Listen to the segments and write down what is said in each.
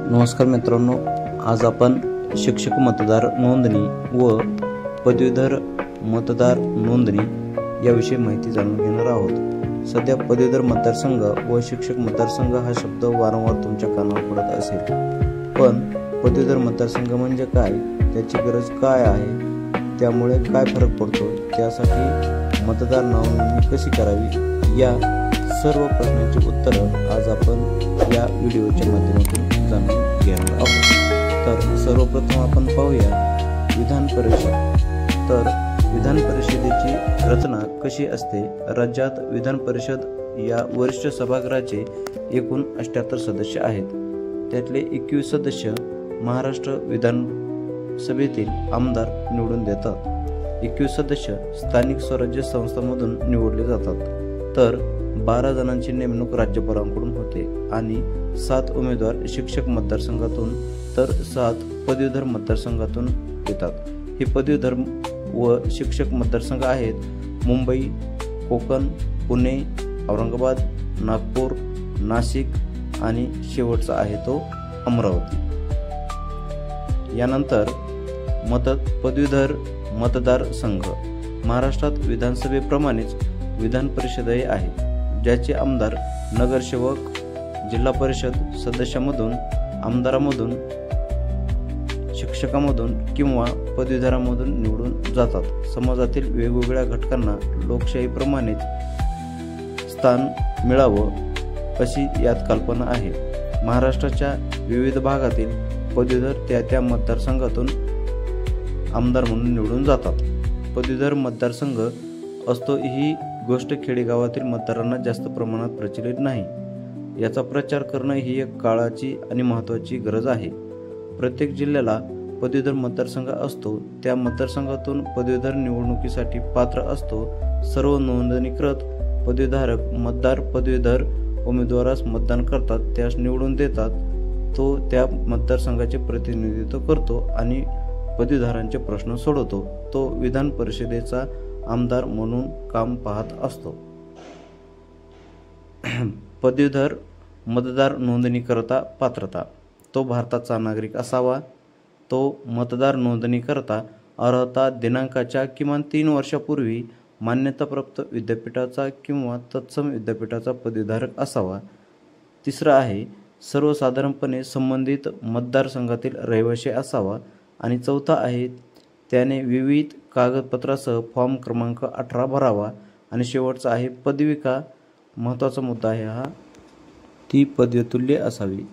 नमस्कार मित्रांनो, आज आपण शिक्षक मतदार नोंदणी व पदवीधर मतदार नोंदणी याविषयी माहिती जाणून घेणार आहोत। सध्या पदवीधर मतदारसंघ व शिक्षक मतदारसंघ हा शब्द वारंवार तुमच्या कानावर पडत असेल, पण पदवीधर मतदारसंघ म्हणजे काय, त्याची गरज काय आहे, त्यामुळे काय फरक पडतो, त्यासाठी मतदार नोंदणी कशी करावी, या सर्व प्रश्नांची उत्तरं आज आपण या व्हिडिओच्या माध्यमातून जाणून घेणार आहोत। तर सर्वप्रथम आपण पाहूया विधान परिषद। तर विधान परिषदेची रचना कशी असते। राज्यात विधान परिषद या वरिष्ठ सभागृहाचे एकूण 78 सदस्य आहेत। त्यातले 21 सदस्य महाराष्ट्र विधानसभेतील आमदार निवडून देतात। 21 सदस्य स्थानिक स्वराज्य संस्थांमधून निवडले जातात, तर 12 जणांची नेमणूक राज्यपालांकडून होते आणि 7 उमेदवार शिक्षक मतदारसंघातून तर 7 पदवीधर मतदारसंघातून येतात। हे पदवीधर व शिक्षक मतदारसंघ आहेत मुंबई, कोकण, पुणे, औरंगाबाद, नागपूर, नाशिक आणि शेवटचा आहे तो अमरावती। यानंतर पदवीधर मतदार संघ। महाराष्ट्रात विधानसभेप्रमाणेच विधान परिषदही आहे, ज्याचे आमदार नगरसेवक, जिल्हा परिषद सदस्यामधून, आमदारामधून, शिक्षकामधून किंवा पदवीधरामधून निवडून जातात। समाजातील वेगवेगळ्या घटकांना लोकशाहीप्रमाणेच स्थान मिळावं अशी यात कल्पना आहे। महाराष्ट्राच्या विविध भागातील पदवीधर त्या मतदारसंघातून आमदार म्हणून निवडून जातात। पदवीधर मतदारसंघ असतो ही गोष्ट खेडेगावातील मतदारांना जास्त प्रमाणात प्रचलित नाही। याचा प्रचार करणं ही एक काळाची आणि महत्त्वाची गरज आहे। प्रत्येक जिल्ह्याला पदवीधर मतदारसंघ असतो, त्या मतदारसंघातून पदवीधर निवडणुकीसाठी पात्र असतो। सर्व नोंदणीकृत पदवीधारक मतदार पदवीधर उमेदवारास मतदान करतात, त्यास निवडून देतात। तो त्या मतदारसंघाचे प्रतिनिधित्व करतो आणि पदवीधरांचे प्रश्न सोडवतो। तो विधान परिषदेचा आमदार म्हणून काम पाहत असतो। पदवीधर मतदार नोंदणीकरता पात्रता। तो भारताचा नागरिक असावा। तो मतदार नोंदणीकरता अर्हता दिनांकाच्या किमान 3 वर्षापूर्वी मान्यताप्राप्त विद्यापीठाचा किंवा तत्सम विद्यापीठाचा पदवीधारक असावा। तिसरा आहे सर्वसाधारणपणे संबंधित मतदारसंघातील रहिवासी असावा। आणि चौथा आहे त्याने विविध कागदपत्रासह फॉर्म क्रमांक 18 भरावा। आणि शेवटचा आहे पदविका। महत्त्वाचा मुद्दा आहे हा, ती पदवीतुल्य असावी।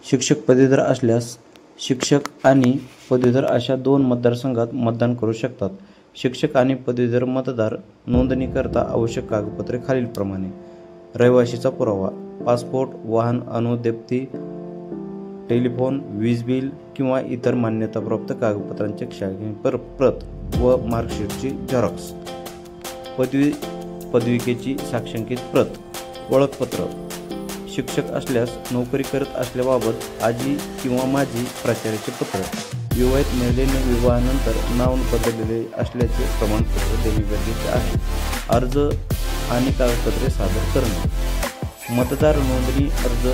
शिक्षक पदवीधर असल्यास शिक्षक आणि पदवीधर अशा 2 मतदारसंघात मतदान करू शकतात। शिक्षक आणि पदवीधर मतदार नोंदणीकरता आवश्यक कागदपत्रे खालीलप्रमाणे: रहिवासीचा पुरावा, पासपोर्ट, वाहन अनुज्ञप्ती, टेलिफोन, वीज बिल किंवा इतर मान्यताप्राप्त कागदपत्रांची शहानिशा प्रत व मार्कशीटची झेरॉक्स, पदविकेची साक्षांकित प्रत, ओळखपत्र। शिक्षक असल्यास नोकरी करत असल्याबाबत आजी किंवा माजी प्राचार्याचे पत्र, विवाहित महिलेने विवाहानंतर नाव बदललेले असल्याचे प्रमाणपत्र देणे गरजेचे आहे। अर्ज आणि कागदपत्रे सादर करणे। मतदार नोंदणी अर्ज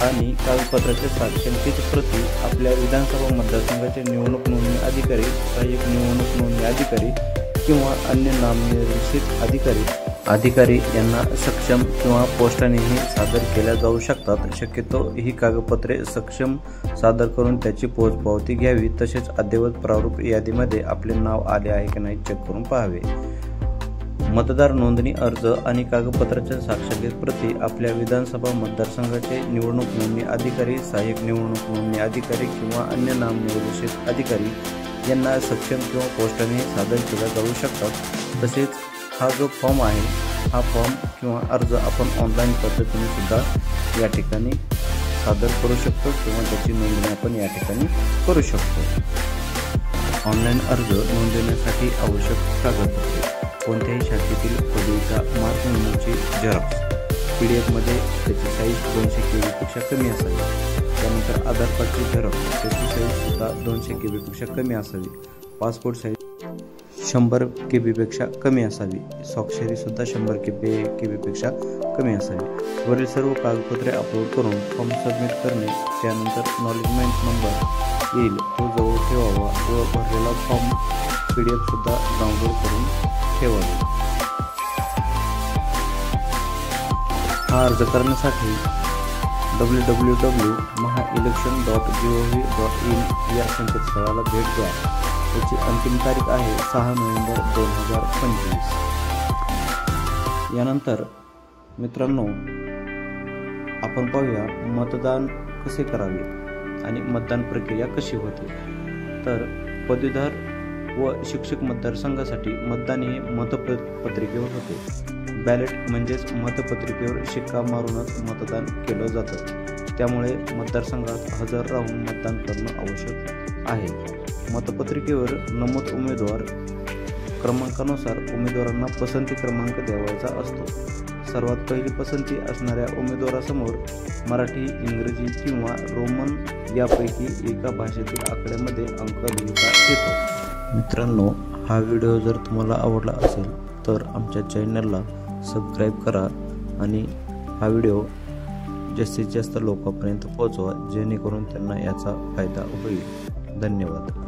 आणि कागदपत्राच्या साक्षांकित प्रती आपल्या विधानसभा मतदारसंघाचे निवडणूक नोंदणी अधिकारी, सहाय्यक निवडणूक नोंदणी अधिकारी किंवा अन्य नामनिर्देशित अधिकारी यांना सक्षम किंवा पोस्टानेही सादर केल्या जाऊ शकतात। शक्यतो ही कागदपत्रे सक्षम सादर करून त्याची पोचपावती घ्यावी। तसेच अद्ययावत प्रारूप यादीमध्ये आपले नाव आले आहे की नाही चेक करून पाहावे। मतदार नोंदणी अर्ज आणि कागदपत्राच्या साक्षांकित प्रती आपल्या विधानसभा मतदारसंघाचे निवडणूक नोंदणी अधिकारी, सहाय्यक निवडणूक नोंदणी अधिकारी किंवा अन्य नामनिर्देशित अधिकारी यांना सक्षम किंवा पोस्टाने सादर केल्या जाऊ शकतात। तसेच हा जो फॉर्म आहे, हा फॉर्म किंवा अर्ज आपण ऑनलाईन पद्धतीने सुद्धा या ठिकाणी सादर करू शकतो किंवा त्याची नोंदणी आपण या ठिकाणी करू शकतो। ऑनलाईन अर्ज नोंदवण्यासाठी आवश्यक कागदपत्रे: कोणत्याही शाखेतील पदवीचा मार्क नंबरची झेरॉक्स, PDF-मध्ये त्याची साईज 200 KB कमी असावी। त्यानंतर आधार कार्डची झेरॉक्स, त्याची साईज सुद्धा 200 KB कमी असावी। पासपोर्ट साईज 100 KB कमी असावी। स्वाक्षरी सुद्धा 100 KB कमी असावी। वरील सर्व कागदपत्रे अपलोड करून फॉर्म सबमिट करणे, त्यानंतर एक्नॉलेजमेंट नंबर येईल तो जवळ ठेवावा व भरलेला फॉर्म PDF सुद्धा डाउनलोड करून ठेवावा. हा अर्ज करण्यासाठी www.mahaelection.gov.in या संकेतस्थळाला भेट द्या. याची अंतिम तारीख आहे 6 नोव्हेंबर 2025. यानंतर मित्रांनो, आपण पाहूया मतदान कसे करावे आणि मतदान प्रक्रिया कशी होते. तर पदवीधर व शिक्षक मतदारसंघासाठी मतदान हे मतपत्रिकेवर होते. बॅलेट म्हणजेच मतपत्रिकेवर शिक्का मारूनच मतदान केलं जातं. त्यामुळे मतदारसंघात हजर राहून मतदान करणं आवश्यक आहे. मतपत्रिकेवर नमूद उमेदवार क्रमांकानुसार उमेदवारांना पसंती क्रमांक द्यावायचा असतो. सर्वात पहिली पसंती असणाऱ्या उमेदवारासमोर मराठी, इंग्रजी किंवा रोमन यापैकी एका भाषेतील आकड्यामध्ये अंक लिहिता येतो. मित्रांनो, हा व्हिडिओ जर तुम्हाला आवडला असेल तर आमच्या चॅनलला सबस्क्राईब करा आणि हा व्हिडिओ जास्तीत जास्त लोकांपर्यंत पोहोचवा, जेणेकरून त्यांना याचा फायदा होईल. धन्यवाद.